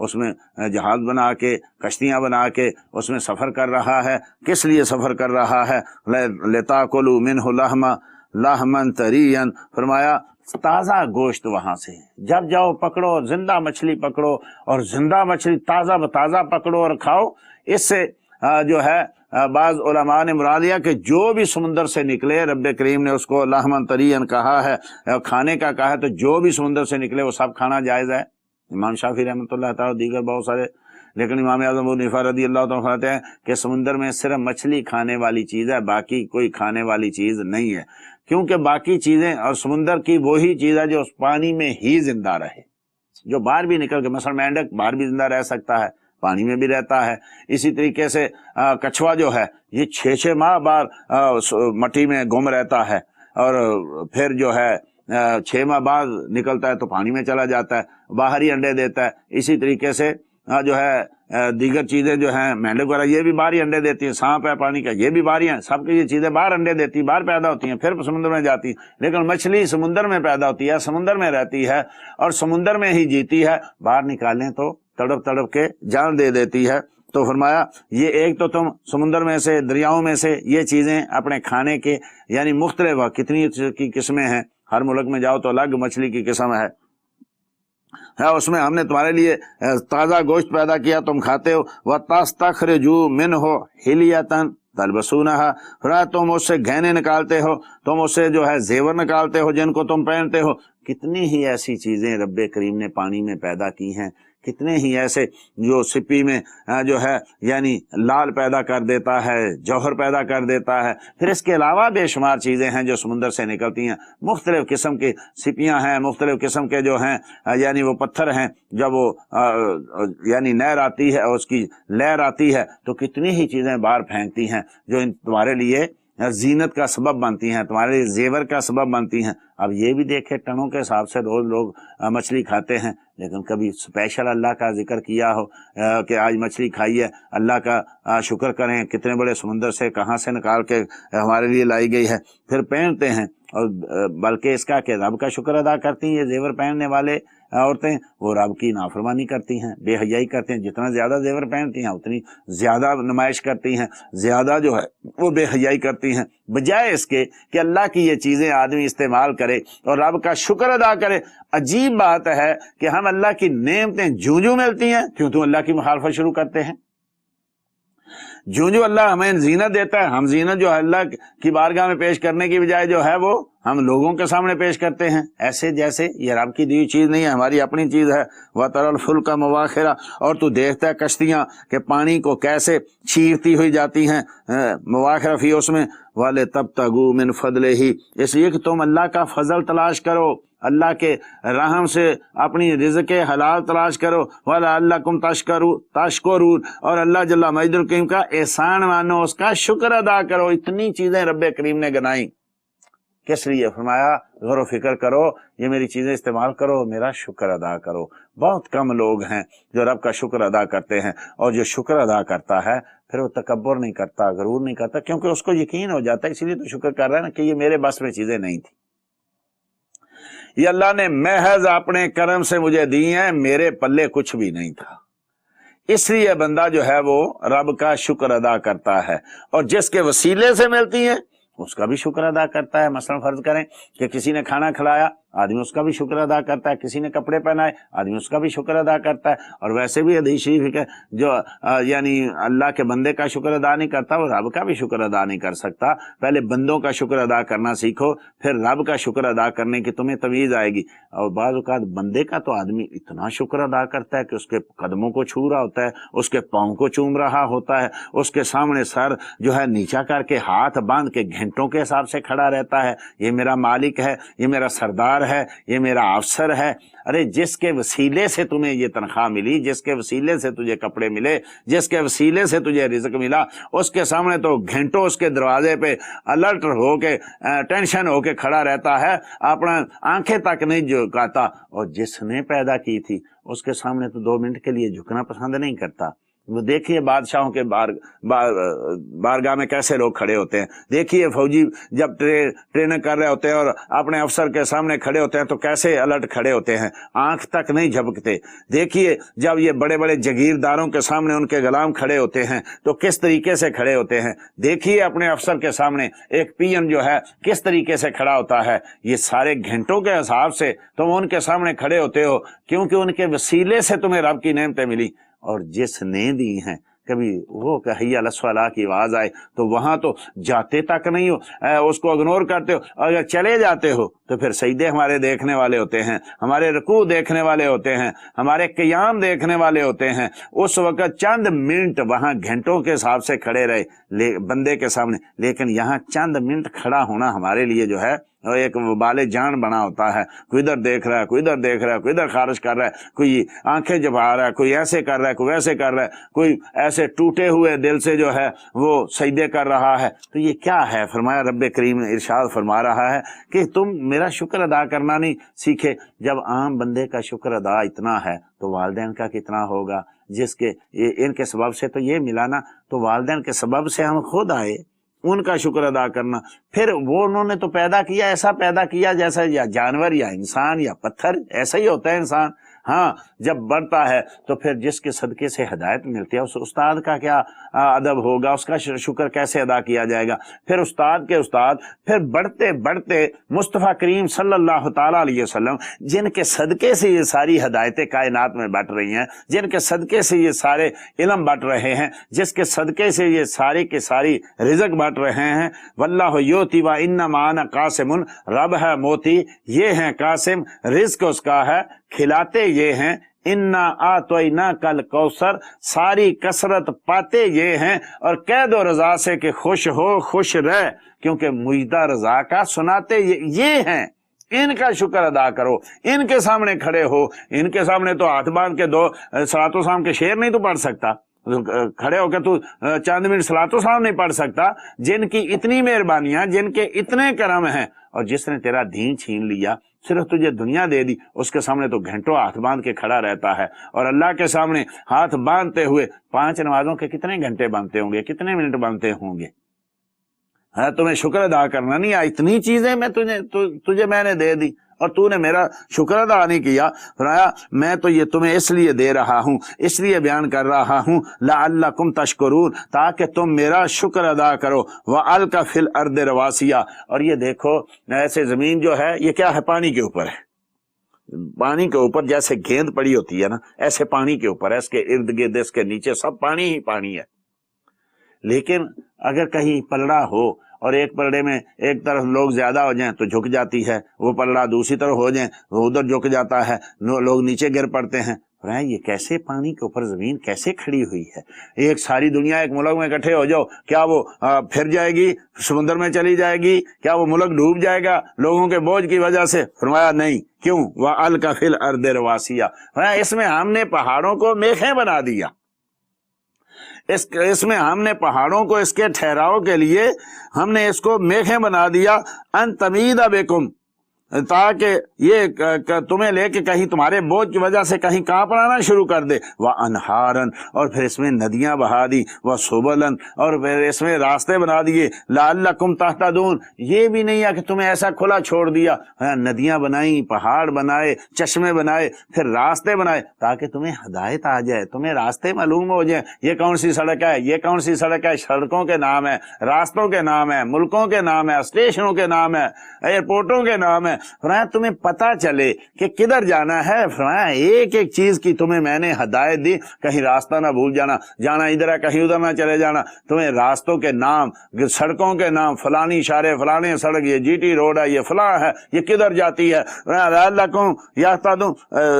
اس میں جہاز بنا کے کشتیاں بنا کے اس میں سفر کر رہا ہے. کس لیے سفر کر رہا ہے؟ لتاکلوا منہ لحما طریا، فرمایا تازہ گوشت وہاں سے جب جاؤ پکڑو، زندہ مچھلی پکڑو اور زندہ مچھلی تازہ بتازہ پکڑو اور کھاؤ. اس سے جو ہے بعض علماء نے مراد لیا کہ جو بھی سمندر سے نکلے، رب کریم نے اس کو لحما طریا کہا ہے، کھانے کا کہا ہے، تو جو بھی سمندر سے نکلے وہ سب کھانا جائز ہے. امام شافعی رحمۃ اللہ تعالیٰ دیگر بہت سارے، لیکن امام اعظم ابو حنیفہ رضی اللہ تعالیٰ فرماتے ہیں کہ سمندر میں صرف مچھلی کھانے والی چیز ہے، باقی کوئی کھانے والی چیز نہیں ہے، کیونکہ باقی چیزیں اور سمندر کی وہی چیز ہے جو اس پانی میں ہی زندہ رہے، جو باہر بھی نکل کے، مثلا مینڈک باہر بھی زندہ رہ سکتا ہے، پانی میں بھی رہتا ہے. اسی طریقے سے کچھوا جو ہے یہ 6 ماہ بعد مٹی میں گم رہتا ہے اور پھر جو ہے 6 ماہ بعد نکلتا ہے تو پانی میں چلا جاتا ہے، باہر ہی انڈے دیتا ہے. اسی طریقے سے جو ہے دیگر چیزیں جو ہیں مینڈک وغیرہ یہ بھی باہر ہی انڈے دیتی ہیں، سانپ ہے پانی کا یہ بھی باہر ہی ہیں، سب کی یہ چیزیں باہر انڈے دیتی ہیں، باہر پیدا ہوتی ہیں پھر سمندر میں جاتی ہیں. لیکن مچھلی سمندر میں پیدا ہوتی ہے، سمندر میں رہتی ہے اور سمندر میں ہی جیتی ہے، باہر نکالیں تو تڑپ تڑپ کے جان دے دیتی ہے. تو فرمایا یہ ایک تو تم سمندر میں سے، دریاؤں میں سے یہ چیزیں اپنے کھانے کے، یعنی مختلف کتنی کی قسمیں ہیں، ہر ملک میں جاؤ تو الگ مچھلی کی قسم ہے، اس میں ہم نے تمہارے لیے تازہ گوشت پیدا کیا، تم کھاتے ہو. وَتَسْتَخْرِجُوا مِنْهُ حِلْيَةً تلبسونها، تم اس سے گہنے نکالتے ہو، تم اس سے جو ہے زیور نکالتے ہو جن کو تم پہنتے ہو. کتنی ہی ایسی چیزیں رب کریم نے پانی میں پیدا کی ہیں، کتنے ہی ایسے جو سپی میں جو ہے یعنی لال پیدا کر دیتا ہے، جوہر پیدا کر دیتا ہے. پھر اس کے علاوہ بے شمار چیزیں ہیں جو سمندر سے نکلتی ہیں، مختلف قسم کی سپیاں ہیں، مختلف قسم کے جو ہیں یعنی وہ پتھر ہیں، جب وہ یعنی نہر آتی ہے، اس کی لہر آتی ہے تو کتنی ہی چیزیں باہر پھینکتی ہیں جو تمہارے لیے زینت کا سبب بنتی ہیں، تمہارے لیے زیور کا سبب بنتی ہیں. اب یہ بھی دیکھیں ٹنوں کے حساب سے روز لوگ مچھلی کھاتے ہیں، لیکن کبھی اسپیشل اللہ کا ذکر کیا ہو کہ آج مچھلی کھائیے، اللہ کا شکر کریں، کتنے بڑے سمندر سے کہاں سے نکال کے ہمارے لیے لائی گئی ہے، پھر پہنتے ہیں. اور بلکہ اس کا کہ رب کا شکر ادا کرتی ہیں. یہ زیور پہننے والے عورتیں وہ رب کی نافرمانی کرتی ہیں، بے حیائی کرتی ہیں. جتنا زیادہ زیور پہنتی ہیں اتنی زیادہ نمائش کرتی ہیں، زیادہ جو ہے وہ بے حیائی کرتی ہیں، بجائے اس کے کہ اللہ کی یہ چیزیں آدمی استعمال کرے اور رب کا شکر ادا کرے. عجیب بات ہے کہ ہم اللہ کی نعمتیں جوں ملتی ہیں کیوں اللہ کی مخالفت شروع کرتے ہیں. جو اللہ ہمیں زینت دیتا ہے، ہم زینت جو ہے اللہ کی بارگاہ میں پیش کرنے کی بجائے جو ہے وہ ہم لوگوں کے سامنے پیش کرتے ہیں، ایسے جیسے یہ رب کی دی چیز نہیں ہے، ہماری اپنی چیز ہے. وَتَرَى الْفُلْكَ مَوَاخِرَ، اور تو دیکھتا ہے کشتیاں کہ پانی کو کیسے چیرتی ہوئی جاتی ہیں، مواخر فی، اس میں وَلِتَبْتَغُوا مِنْ فَضْلِهِ، اس لیے کہ تم اللہ کا فضل تلاش کرو، اللہ کے رحم سے اپنی رزق حلال تلاش کرو. وَلَعَلَّكُمْ تَشْكُرُونَ، اور اللہ جل مجد الکریم کا احسان مانو، اس کا شکر ادا کرو. اتنی چیزیں رب کریم نے گنائیں، کس لیے؟ فرمایا غور و فکر کرو، یہ میری چیزیں استعمال کرو، میرا شکر ادا کرو. بہت کم لوگ ہیں جو رب کا شکر ادا کرتے ہیں، اور جو شکر ادا کرتا ہے پھر وہ تکبر نہیں کرتا، غرور نہیں کرتا، کیونکہ اس کو یقین ہو جاتا ہے، اسی لیے تو شکر کر رہا ہے نا کہ یہ میرے بس میں چیزیں نہیں تھی، یہ اللہ نے محض اپنے کرم سے مجھے دی ہیں، میرے پلے کچھ بھی نہیں تھا. اس لیے بندہ جو ہے وہ رب کا شکر ادا کرتا ہے، اور جس کے وسیلے سے ملتی ہیں اس کا بھی شکر ادا کرتا ہے. مثلا فرض کریں کہ کسی نے کھانا کھلایا، آدمی اس کا بھی شکر ادا کرتا ہے. کسی نے کپڑے پہنائے، آدمی اس کا بھی شکر ادا کرتا ہے. اور ویسے بھی حدیث شریف ہے جو یعنی اللہ کے بندے کا شکر ادا نہیں کرتا وہ رب کا بھی شکر ادا نہیں کر سکتا. پہلے بندوں کا شکر ادا کرنا سیکھو، پھر رب کا شکر ادا کرنے کی تمہیں تمیز آئے گی. اور بعض اوقات بندے کا تو آدمی اتنا شکر ادا کرتا ہے کہ اس کے قدموں کو چھو رہا ہوتا ہے، اس کے پاؤں کو چوم رہا ہوتا ہے، اس کے سامنے سر جو ہے نیچا کر کے ہاتھ باندھ کے گھنٹوں کے حساب سے کھڑا رہتا ہے. یہ میرا مالک ہے، یہ میرا سردار ہے، یہ میرا افسر ہے. ارے جس کے وسیلے سے تمہیں یہ تنخواہ ملی، جس کے وسیلے سے تجھے کپڑے ملے، جس کے وسیلے سے تجھے رزق ملا، اس کے سامنے تو گھنٹوں اس کے دروازے پہ الرٹ ہو کے ٹینشن ہو کے کھڑا رہتا ہے، اپنا آنکھیں تک نہیں جھکاتا. اور جس نے پیدا کی تھی اس کے سامنے تو 2 منٹ کے لیے جھکنا پسند نہیں کرتا. وہ دیکھیے بادشاہوں کے بارگاہ میں کیسے لوگ کھڑے ہوتے ہیں، دیکھیے فوجی جب ٹریننگ کر رہے ہوتے ہیں اور اپنے افسر کے سامنے کھڑے ہوتے ہیں تو کیسے الرٹ کھڑے ہوتے ہیں، آنکھ تک نہیں جھپکتے۔ دیکھیے جب یہ بڑے بڑے جگیرداروں کے سامنے ان کے غلام کھڑے ہوتے ہیں تو کس طریقے سے کھڑے ہوتے ہیں، دیکھیے اپنے افسر کے سامنے ایک پی ایم جو ہے کس طریقے سے کھڑا ہوتا ہے۔ یہ سارے گھنٹوں کے حساب سے تم ان کے سامنے کھڑے ہوتے ہو کیونکہ ان کے وسیلے سے تمہیں رب کی نعمتیں ملی، اور جس نے دی ہیں کبھی وہ کہ حی علی الصلاۃ کی آواز آئے تو وہاں تو جاتے تک نہیں ہو، اس کو اگنور کرتے ہو، اور اگر چلے جاتے ہو تو پھر سجدے ہمارے دیکھنے والے ہوتے ہیں، ہمارے رکوع دیکھنے والے ہوتے ہیں، ہمارے قیام دیکھنے والے ہوتے ہیں۔ اس وقت چند منٹ وہاں گھنٹوں کے حساب سے کھڑے رہے بندے کے سامنے، لیکن یہاں چند منٹ کھڑا ہونا ہمارے لیے جو ہے اور ایک وبال جان بنا ہوتا ہے۔ کوئی ادھر دیکھ رہا ہے، کوئی ادھر دیکھ رہا ہے، کوئی ادھر خارج کر رہا ہے، کوئی آنکھیں جبا رہا ہے، کوئی ایسے کر رہا ہے، کوئی ویسے کر رہا ہے، کوئی ایسے ٹوٹے ہوئے دل سے جو ہے وہ سجدے کر رہا ہے۔ تو یہ کیا ہے؟ فرمایا رب کریم نے ارشاد فرما رہا ہے کہ تم میرا شکر ادا کرنا نہیں سیکھے۔ جب عام بندے کا شکر ادا اتنا ہے تو والدین کا کتنا ہوگا، جس کے ان کے سبب سے تو یہ ملا نا، تو والدین کے سبب سے ہم خود آئے، ان کا شکر ادا کرنا۔ پھر وہ انہوں نے تو پیدا کیا، ایسا پیدا کیا جیسا یا جانور یا انسان یا پتھر، ایسا ہی ہوتا ہے انسان۔ ہاں جب بڑھتا ہے تو پھر جس کے صدقے سے ہدایت ملتی ہے اس استاد کا کیا ادب ہوگا، اس کا شکر کیسے ادا کیا جائے گا۔ پھر استاد کے استاد، پھر بڑھتے بڑھتے مصطفیٰ کریم صلی اللہ تعالیٰ علیہ وسلم، جن کے صدقے سے یہ ساری ہدایتیں کائنات میں بٹ رہی ہیں، جن کے صدقے سے یہ سارے علم بٹ رہے ہیں، جس کے صدقے سے یہ ساری کی ساری رزق بٹ رہے ہیں۔ واللہ یؤتی و انما انا قاسم، رب ہے موتی، یہ ہیں قاسم، رزق اس کا ہے، کھلاتے یہ ہیں۔ انا اعطیناک الکوثر، ساری کثرت پاتے یہ ہیں، اور قید و رضا سے کہ خوش ہو خوش رہ، کیونکہ مجدہ رضا کا سناتے یہ ہیں۔ ان کا شکر ادا کرو، ان کے سامنے کھڑے ہو۔ ان کے سامنے تو ہاتھ باندھ کے 2 صلوۃ و سلام کے شعر نہیں تو پڑھ سکتا، کھڑے ہو کے تو چند منٹ صلوۃ و سلام نہیں پڑھ سکتا، جن کی اتنی مہربانیاں، جن کے اتنے کرم ہیں، اور جس نے تیرا دین چھین لیا، صرف تجھے دنیا دے دی، اس کے سامنے تو گھنٹوں ہاتھ باندھ کے کھڑا رہتا ہے۔ اور اللہ کے سامنے ہاتھ باندھتے ہوئے 5 نمازوں کے کتنے گھنٹے باندھتے ہوں گے، کتنے منٹ باندھتے ہوں گے؟ ہاں تمہیں شکر ادا کرنا نہیں، اتنی چیزیں میں تجھے میں نے دے دی اور تو نے میرا شکر ادا نہیں کیا۔ فرمایا میں تو یہ تمہیں اس لیے دے رہا ہوں، اس لیے بیان کر رہا ہوں، لعلکم تشکرون، تاکہ تم میرا شکر ادا کرو۔ وَأَلْقَ فِي الْأَرْضِ رَوَاسِيَ، اور یہ دیکھو ایسے زمین جو ہے یہ کیا ہے؟ پانی کے اوپر ہے۔ پانی کے اوپر جیسے گیند پڑی ہوتی ہے نا، ایسے پانی کے اوپر ہے، اس کے ارد گرد اس کے نیچے سب پانی ہی پانی ہے۔ لیکن اگر کہیں پلڑا ہو اور ایک پلڑے میں ایک طرف لوگ زیادہ ہو جائیں تو جھک جاتی ہے، وہ پلڑا دوسری طرف ہو جائیں وہ ادھر جھک جاتا ہے، لوگ نیچے گر پڑتے ہیں۔ یہ کیسے پانی کے اوپر زمین کیسے کھڑی ہوئی ہے؟ ایک ساری دنیا ایک ملک میں اکٹھے ہو جاؤ، کیا وہ پھر جائے گی، سمندر میں چلی جائے گی؟ کیا وہ ملک ڈوب جائے گا لوگوں کے بوجھ کی وجہ سے؟ فرمایا نہیں، کیوں؟ وَأَلْقَ فِي الْأَرْضِ رَوَاسِيَ، اس میں ہم نے پہاڑوں کو میخیں بنا دیا، اس میں ہم نے پہاڑوں کو اس کے ٹھہراؤ کے لیے ہم نے اس کو میخیں بنا دیا، ان تمید بکم، تاکہ یہ تمہیں لے کے کہیں تمہارے بوجھ کی وجہ سے کہیں کہاں پڑانا شروع کر دے۔ وَأَنْہَارًا، اور پھر اس میں ندیاں بہا دی، وَسُبُلًا، اور پھر اس میں راستے بنا دیے، لَعَلَّكُمْ تَهْتَدُونَ، یہ بھی نہیں ہے کہ تمہیں ایسا کھلا چھوڑ دیا، ندیاں بنائیں، پہاڑ بنائے، چشمے بنائے، پھر راستے بنائے تاکہ تمہیں ہدایت آ جائے، تمہیں راستے معلوم ہو جائیں، یہ کون سی سڑک ہے، یہ کون سی سڑک ہے۔ سڑکوں کے نام ہے، راستوں کے نام ہے، ملکوں کے نام ہے، اسٹیشنوں کے نام ہے، ایئرپورٹوں کے نام ہے۔ فرمایا تمہیں پتہ چلے کہ کدھر جانا ہے۔ فرمایا ایک ایک چیز کی تمہیں میں نے ہدایت دی، کہیں راستہ نہ بھول جانا، جانا ادھر ہے کہیں ادھر نہ چلے جانا۔ تمہیں راستوں کے نام، سڑکوں کے نام، فلانی اشارے، فلانے سڑک، یہ جی ٹی روڈ ہے، یہ فلاں ہے، یہ کدھر جاتی ہے۔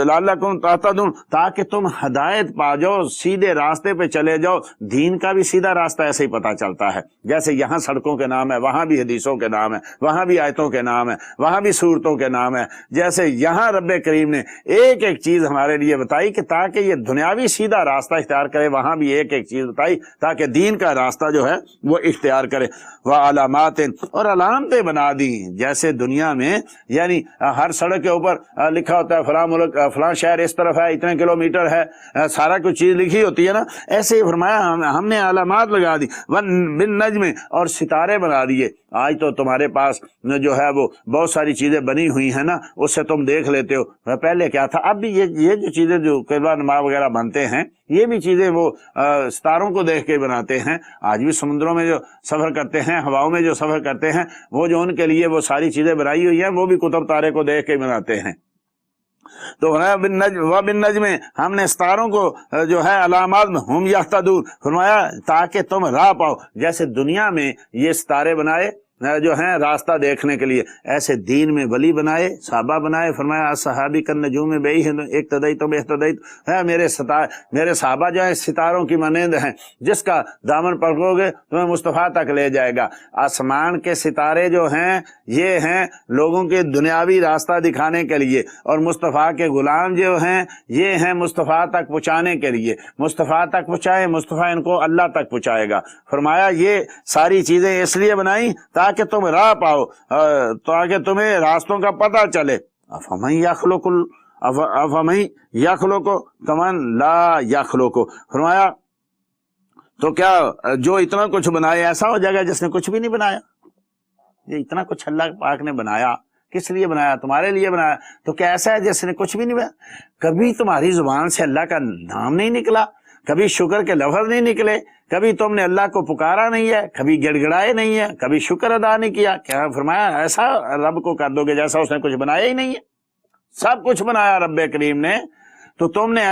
لعلکم تہتدون، تاکہ تم ہدایت پا جاؤ، سیدھے راستے پہ چلے جاؤ۔ دین کا بھی سیدھا راستہ ایسے ہی پتہ چلتا ہے، جیسے یہاں سڑکوں کے نام ہے، وہاں بھی حدیثوں کے نام ہے، وہاں بھی آیتوں کے نام ہے، وہاں بھی صورتوں کے نام ہیں۔ جیسے یہاں رب کریم نے ایک ایک چیز ہمارے لیے بتائی کہ تاکہ یہ دنیاوی سیدھا راستہ اختیار کرے، وہاں بھی ایک ایک چیز بتائی تاکہ دین کا راستہ جو ہے وہ اختیار کرے۔ وعلامات، اور علامتیں بنا دی، جیسے دنیا میں یعنی ہر سڑک کے اوپر لکھا ہوتا ہے فلاں ملک فلاں شہر اس طرف ہے، اتنے کلومیٹر ہے، سارا کچھ چیز لکھی ہوتی ہے نا، ایسے ہی فرمایا ہم نے علامات لگا دی۔ بالنجم، اور ستارے بنا دیے۔ آج تو تمہارے پاس جو ہے وہ بہت ساری چیزیں بنی ہوئی ہیں نا، اس سے تم دیکھ لیتے ہو، پہلے کیا تھا۔ اب بھی یہ جو چیزیں جو قبلہ نما وغیرہ بنتے ہیں، یہ بھی چیزیں وہ ستاروں کو دیکھ کے بناتے ہیں۔ آج بھی سمندروں میں جو سفر کرتے ہیں، ہواؤں میں جو سفر کرتے ہیں، وہ جو ان کے لیے وہ ساری چیزیں بنائی ہوئی ہیں، وہ بھی قطب تارے کو دیکھ کے بناتے ہیں۔ تو بالنجم، ہم نے ستاروں کو جو ہے علامات ہم یہتدون، فرمایا تاکہ تم راہ پاؤ۔ جیسے دنیا میں یہ ستارے بنائے جو ہیں راستہ دیکھنے کے لیے، ایسے دین میں ولی بنائے، صحابہ بنائے۔ فرمایا صحابی کن نجوم میں اقتدیتم اہتدیت، ہے میرے صحابہ جو ہیں ستاروں کی مانند ہیں، جس کا دامن پکڑو گے تمہیں مصطفیٰ تک لے جائے گا۔ آسمان کے ستارے جو ہیں یہ ہیں لوگوں کے دنیاوی راستہ دکھانے کے لیے، اور مصطفیٰ کے غلام جو ہیں یہ ہیں مصطفیٰ تک پہنچانے کے لیے۔ مصطفیٰ تک پہنچائے، مصطفیٰ ان کو اللہ تک پہنچائے گا۔ فرمایا یہ ساری چیزیں اس لیے بنائی تاکہ تم راہ پاؤ، تاکہ تمہیں راستوں کا پتہ چلے۔ افمن یخلق کمن لا یخلق، فرمایا تو کیا جو اتنا کچھ بنائے ایسا ہو جائے گا جس نے کچھ بھی نہیں بنایا؟ یہ اتنا کچھ اللہ پاک نے بنایا، کس لیے بنایا؟ تمہارے لیے بنایا۔ تو کیا ایسا ہے جس نے کچھ بھی نہیں بنایا؟ کبھی تمہاری زبان سے اللہ کا نام نہیں نکلا، کبھی شکر کے لفظ نہیں نکلے، کبھی تم نے اللہ کو پکارا نہیں ہے، کبھی گڑ گڑائے نہیں ہے، کبھی شکر ادا نہیں کیا۔ کیا فرمایا ایسا رب کو کر دو گے جیسا اس نے کچھ بنایا ہی نہیں ہے؟ سب کچھ بنایا رب کریم نے، تو تم نے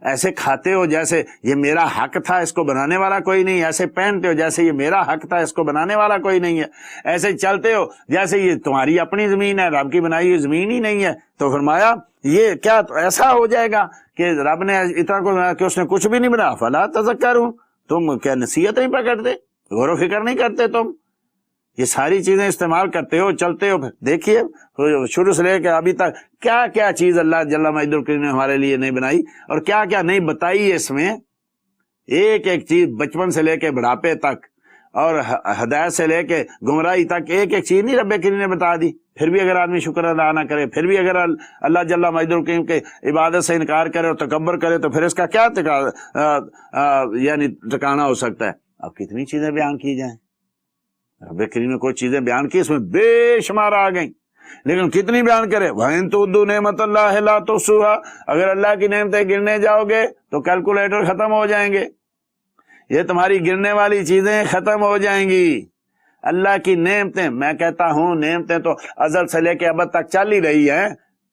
ایسے کھاتے ہو جیسے یہ میرا حق تھا، اس کو بنانے والا کوئی نہیں، ایسے پہنتے ہو جیسے یہ میرا حق تھا، اس کو بنانے والا کوئی نہیں ہے، ایسے چلتے ہو جیسے یہ تمہاری اپنی زمین ہے، رب کی بنائی ہوئی زمین ہی نہیں ہے۔ تو فرمایا یہ کیا ایسا ہو جائے گا کہ رب نے اتنا کو بنایا کہ اس نے کچھ بھی نہیں بنایا؟ فلا تذکرون، تم کیا نصیحت نہیں پکڑتے، غور و فکر نہیں کرتے؟ تم یہ ساری چیزیں استعمال کرتے ہو، چلتے ہو۔ دیکھیے شروع سے لے کے ابھی تک کیا کیا چیز اللہ جل مجدہ الکریم نے ہمارے لیے نہیں بنائی، اور کیا کیا نہیں بتائی ہے اس میں۔ ایک ایک چیز بچپن سے لے کے بڑھاپے تک، اور ہدایت سے لے کے گمراہی تک، ایک ایک چیز نہیں رب کریم نے بتا دی۔ پھر بھی اگر آدمی شکر ادا نہ کرے، پھر بھی اگر اللہ جل مجدہ الکریم کے عبادت سے انکار کرے اور تکبر کرے، تو پھر اس کا کیا یعنی ٹھکانہ ہو سکتا ہے؟ اب کتنی چیزیں بیان کی جائیں، رب کریم نے کوئی چیزیں بیان کی، اس میں بے شمار آ گئیں، لیکن کتنی بیان کرے؟ وَإِن تُعُدُّوا نِعْمَتَ اللَّهِ لَا تُحْصُوهَا، اگر اللہ کی نعمتیں گننے جاؤ گے تو کیلکولیٹر ختم ہو جائیں گے، یہ تمہاری گننے والی چیزیں ختم ہو جائیں گی۔ اللہ کی نعمتیں، میں کہتا ہوں نعمتیں تو ازل سے لے کے ابد تک چل ہی رہی ہیں۔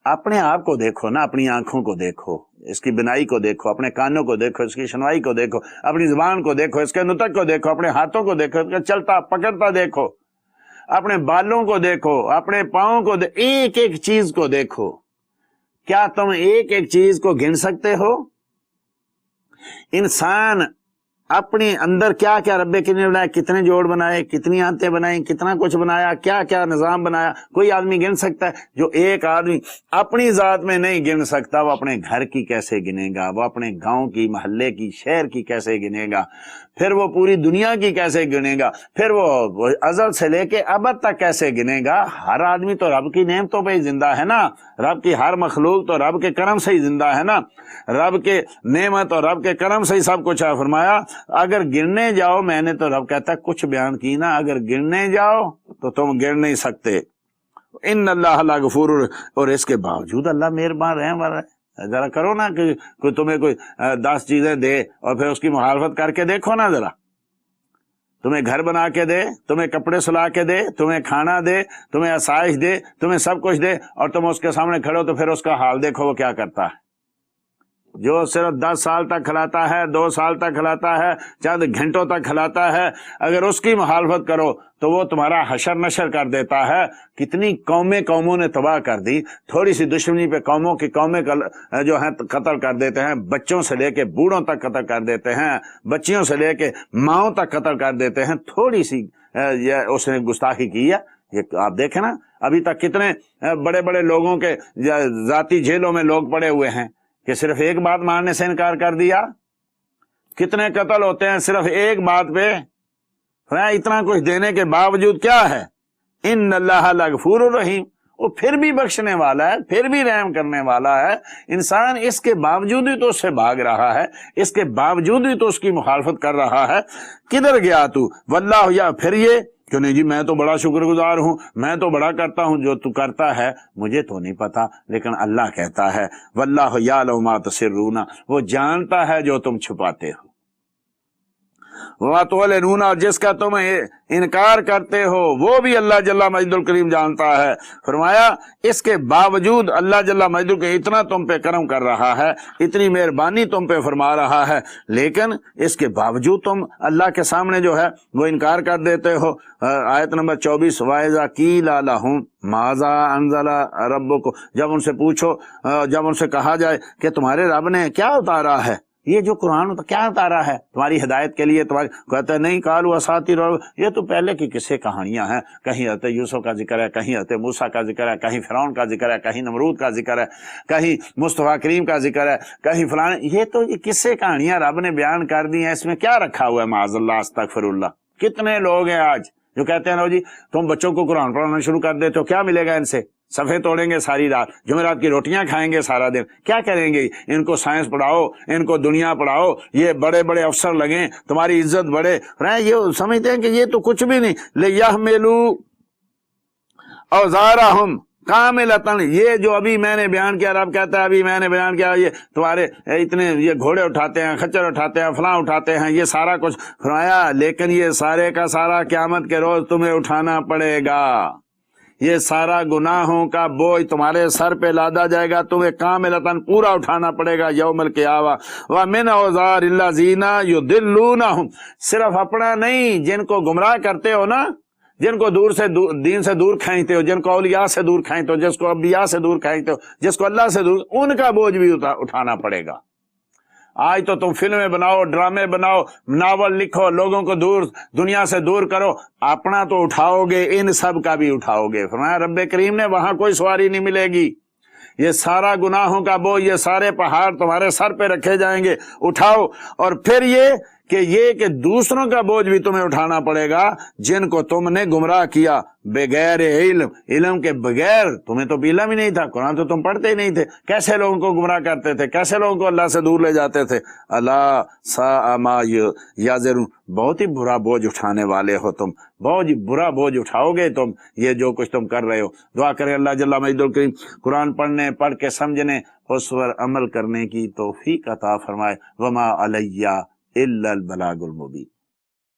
اپنے آپ کو دیکھو نا، اپنی آنکھوں کو دیکھو، اس کی بنائی کو دیکھو، اپنے کانوں کو دیکھو، اس کی سنوائی کو دیکھو، اپنی زبان کو دیکھو، اس کے نطق کو دیکھو، اپنے ہاتھوں کو دیکھو، اس کا چلتا پکڑتا دیکھو، اپنے بالوں کو دیکھو، اپنے پاؤں کو ایک ایک چیز کو دیکھو۔ کیا تم ایک ایک چیز کو گن سکتے ہو؟ انسان اپنے اندر کیا کیا رب کریم نے بنایا، کتنے جوڑ بنائے، کتنی آنتیں بنائیں، کتنا کچھ بنایا، کیا کیا نظام بنایا، کوئی آدمی گن سکتا ہے؟ جو ایک آدمی اپنی ذات میں نہیں گن سکتا، وہ اپنے گھر کی کیسے گنے گا؟ وہ اپنے گاؤں کی، محلے کی، شہر کی کیسے گنے گا؟ پھر وہ پوری دنیا کی کیسے گنے گا؟ پھر وہ ازل سے لے کے ابد تک کیسے گنے گا؟ ہر آدمی تو رب کی نعمتوں پہ ہی زندہ ہے نا، رب کی ہر مخلوق تو رب کے کرم سے ہی زندہ ہے نا، رب کے نعمت اور رب کے کرم سے ہی سب کچھ ہے۔ فرمایا اگر گرنے جاؤ، میں نے تو رب کہتا ہے کچھ بیان کی نا، اگر گرنے جاؤ تو تم گر نہیں سکتے۔ ان اللہ لغفور، اور اس کے باوجود اللہ مہربان رحم والا ہے۔ ذرا کرو نا کہ کوئی تمہیں کوئی 10 چیزیں دے اور پھر اس کی مخالفت کر کے دیکھو نا، ذرا تمہیں گھر بنا کے دے، تمہیں کپڑے سلا کے دے، تمہیں کھانا دے، تمہیں آسائش دے، تمہیں سب کچھ دے، اور تم اس کے سامنے کھڑے ہو تو پھر اس کا حال دیکھو وہ کیا کرتا ہے۔ جو صرف 10 سال تک کھلاتا ہے، 2 سال تک کھلاتا ہے، چند گھنٹوں تک کھلاتا ہے، اگر اس کی مخالفت کرو تو وہ تمہارا حشر نشر کر دیتا ہے۔ کتنی قوموں نے تباہ کر دی، تھوڑی سی دشمنی پہ قومیں جو ہیں قتل کر دیتے ہیں، بچوں سے لے کے بوڑھوں تک قتل کر دیتے ہیں، بچیوں سے لے کے ماؤں تک قتل کر دیتے ہیں۔ تھوڑی سی اس نے گستاخی کی ہے، یہ آپ دیکھیں نا ابھی تک کتنے بڑے بڑے لوگوں کے ذاتی جیلوں میں لوگ پڑے ہوئے ہیں کہ صرف ایک بات ماننے سے انکار کر دیا. کتنے قتل ہوتے ہیں صرف ایک بات پہ. اتنا کچھ دینے کے باوجود کیا ہے؟ ان اللہ لغفور الرحیم، وہ پھر بھی بخشنے والا ہے، پھر بھی رحم کرنے والا ہے. انسان اس کے باوجود ہی تو اس سے بھاگ رہا ہے، اس کے باوجود ہی تو اس کی مخالفت کر رہا ہے. کدھر گیا تو؟ واللہ، یا پھر یہ کہ نہیں جی میں تو بڑا شکر گزار ہوں، میں تو بڑا کرتا ہوں. جو تو کرتا ہے مجھے تو نہیں پتا، لیکن اللہ کہتا ہے واللہ یعلم ما تسرون، وہ جانتا ہے جو تم چھپاتے ہو. وما تعلنون، اور جس کا تم انکار کرتے ہو وہ بھی اللہ جل مجد الکریم جانتا ہے. فرمایا اس کے باوجود اللہ جل مجد الکریم اتنا تم پہ کرم کر رہا ہے، اتنی مہربانی تم پہ فرما رہا ہے، لیکن اس کے باوجود تم اللہ کے سامنے جو ہے وہ انکار کر دیتے ہو. آیت نمبر 24 وَإِذَا قِيلَ لَهُمْ مَاذَا أَنزَلَ رَبُّكُمْ، جب ان سے پوچھو، جب ان سے کہا جائے کہ تمہارے رب نے کیا اتارا ہے، یہ جو قرآن کیا اتارا ہے تمہاری ہدایت کے لیے، تمہاری کہتا ہے نہیں قالوا اساطیر، یہ تو پہلے کی قصے کہانیاں ہیں. کہیں حضرت یوسف کا ذکر ہے، کہیں حضرت موسیٰ کا ذکر ہے، کہیں فرعون کا ذکر ہے، کہیں نمرود کا ذکر ہے، کہیں مصطفیٰ کریم کا ذکر ہے، کہیں فلاں. یہ تو یہ قصے کہانیاں رب نے بیان کر دی ہیں، اس میں کیا رکھا ہوا ہے؟ معاذ اللہ، استغفر اللہ. کتنے لوگ ہیں آج جو کہتے ہیں نا جی تم بچوں کو قرآن پڑھانا شروع کر دیتے ہو، کیا ملے گا ان سے؟ صفحے توڑیں گے ساری رات، جمعرات کی روٹیاں کھائیں گے سارا دن. کیا کریں گے؟ ان کو سائنس پڑھاؤ، ان کو دنیا پڑھاؤ، یہ بڑے بڑے افسر لگیں، تمہاری عزت بڑھے. یہ سمجھتے ہیں کہ یہ تو کچھ بھی نہیں. لِيَحْمِلُوا أَوْزَارَهُمْ کاملتاً، یہ جو ابھی میں نے بیان کیا، رب کہتا ہے ابھی میں نے بیان کیا، یہ تمہارے اتنے یہ گھوڑے اٹھاتے ہیں، خچر اٹھاتے ہیں، فلاں اٹھاتے ہیں، یہ سارا کچھ فرمایا، لیکن یہ سارے کا سارا قیامت کے روز تمہیں اٹھانا پڑے گا. یہ سارا گناہوں کا بوجھ تمہارے سر پہ لادا جائے گا، تمہیں کاملتاً پورا اٹھانا پڑے گا یوم القیامہ. وَمِنْ أَوْزَارِ الَّذِينَ يُضِلُّونَهُمْ، صرف اپنا نہیں، جن کو گمراہ کرتے ہو نا، جن کو دور سے دین سے دور کھینچتے ہو، جن کو اولیاء سے دور کھینچتے ہو، جس کو انبیاء سے دور کھینچتے ہو، جس کو اللہ سے دور، ان کا بوجھ بھی اٹھانا پڑے گا. آج تو تم فلمیں بناؤ، ڈرامے بناؤ، ناول لکھو، لوگوں کو دور دنیا سے دور کرو، اپنا تو اٹھاؤ گے، ان سب کا بھی اٹھاؤ گے. فرمایا رب کریم نے وہاں کوئی سواری نہیں ملے گی. یہ سارا گناہوں کا بوجھ، یہ سارے پہاڑ تمہارے سر پہ رکھے جائیں گے، اٹھاؤ. اور پھر یہ کہ دوسروں کا بوجھ بھی تمہیں اٹھانا پڑے گا جن کو تم نے گمراہ کیا بغیر علم، علم کے بغیر. تمہیں تو علم ہی نہیں تھا، قرآن تو تم پڑھتے ہی نہیں تھے، کیسے لوگوں کو گمراہ کرتے تھے، کیسے لوگوں کو اللہ سے دور لے جاتے تھے. اللہ ساء ما یزرون، بہت ہی برا بوجھ اٹھانے والے ہو تم، بہت ہی برا بوجھ اٹھاؤ گے تم یہ جو کچھ تم کر رہے ہو. دعا کریں اللہ جل مجدہ الکریم قرآن پڑھنے، پڑھ کے سمجھنے، اس پر عمل کرنے کی توفیق عطا فرمائے. وما علیہ الا البلاغ المبین.